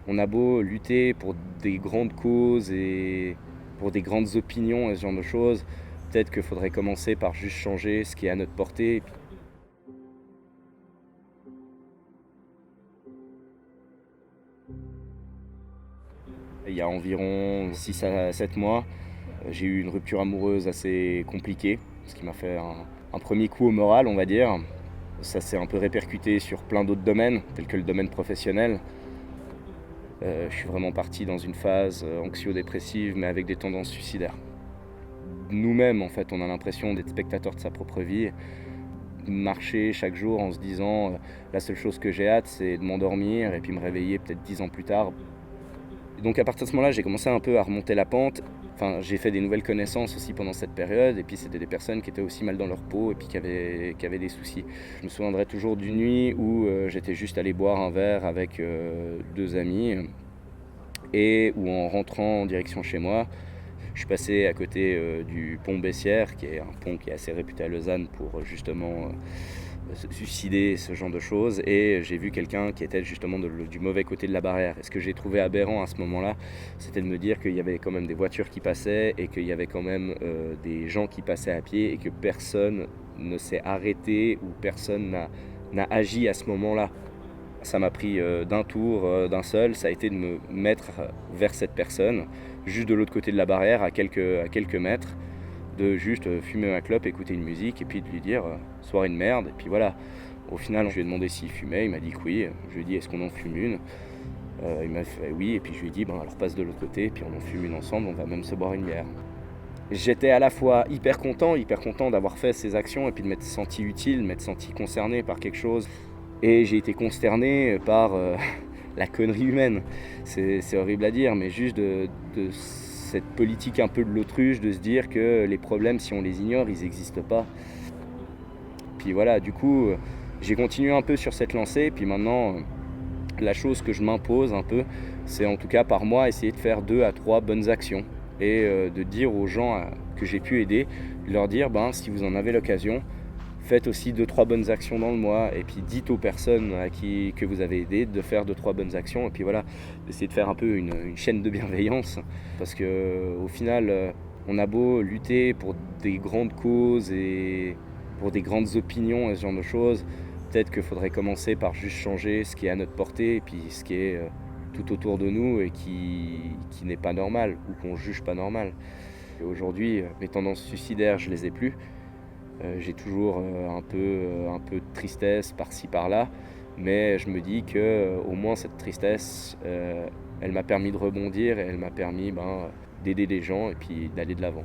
On a beau lutter pour des grandes causes et pour des grandes opinions et ce genre de choses, peut-être qu'il faudrait commencer par juste changer ce qui est à notre portée. Il y a environ 6 à 7 mois, j'ai eu une rupture amoureuse assez compliquée, ce qui m'a fait un premier coup au moral, on va dire. Ça s'est un peu répercuté sur plein d'autres domaines, tels que le domaine professionnel. Je suis vraiment parti dans une phase anxio-dépressive, mais avec des tendances suicidaires. Nous-mêmes, en fait, on a l'impression d'être spectateurs de sa propre vie, marcher chaque jour en se disant la seule chose que j'ai hâte, c'est de m'endormir et puis me réveiller peut-être 10 ans plus tard. Et donc à partir de ce moment-là, j'ai commencé un peu à remonter la pente. Enfin, j'ai fait des nouvelles connaissances aussi pendant cette période, et puis c'était des personnes qui étaient aussi mal dans leur peau et puis qui avaient des soucis. Je me souviendrai toujours d'une nuit où j'étais juste allé boire un verre avec deux amis, et où en rentrant en direction chez moi, je suis passé à côté du pont Bessières, qui est un pont qui est assez réputé à Lausanne pour justement se suicider, ce genre de choses, et j'ai vu quelqu'un qui était justement du mauvais côté de la barrière. Et ce que j'ai trouvé aberrant à ce moment-là, c'était de me dire qu'il y avait quand même des voitures qui passaient et qu'il y avait quand même des gens qui passaient à pied et que personne ne s'est arrêté ou personne n'a agi à ce moment-là. Ça m'a pris d'un tour, d'un seul, ça a été de me mettre vers cette personne, juste de l'autre côté de la barrière, à quelques mètres, de juste fumer ma clope, écouter une musique, et puis de lui dire soirée de merde, et puis voilà. Au final, je lui ai demandé s'il fumait, il m'a dit que oui. Je lui ai dit est-ce qu'on en fume une. Il m'a fait oui, et puis je lui ai dit alors passe de l'autre côté, et puis on en fume une ensemble, on va même se boire une bière. J'étais à la fois hyper content d'avoir fait ces actions, et puis de m'être senti utile, m'être senti concerné par quelque chose. Et j'ai été consterné par la connerie humaine. C'est horrible à dire, mais juste de cette politique un peu de l'autruche, de se dire que les problèmes, si on les ignore, ils n'existent pas. Puis voilà, du coup, j'ai continué un peu sur cette lancée, puis maintenant, la chose que je m'impose un peu, c'est en tout cas par mois essayer de faire 2 à 3 bonnes actions. Et de dire aux gens que j'ai pu aider, de leur dire, si vous en avez l'occasion, faites aussi 2-3 bonnes actions dans le mois, et puis dites aux personnes que vous avez aidées de faire 2-3 bonnes actions, et puis voilà, d'essayer de faire un peu une chaîne de bienveillance, parce que au final, on a beau lutter pour des grandes causes et pour des grandes opinions et ce genre de choses, peut-être qu'il faudrait commencer par juste changer ce qui est à notre portée, et puis ce qui est tout autour de nous et qui n'est pas normal, ou qu'on juge pas normal. Et aujourd'hui, mes tendances suicidaires, je les ai plus. J'ai toujours un peu de tristesse par-ci par-là, mais je me dis que au moins cette tristesse, elle m'a permis de rebondir, et elle m'a permis d'aider les gens et puis d'aller de l'avant.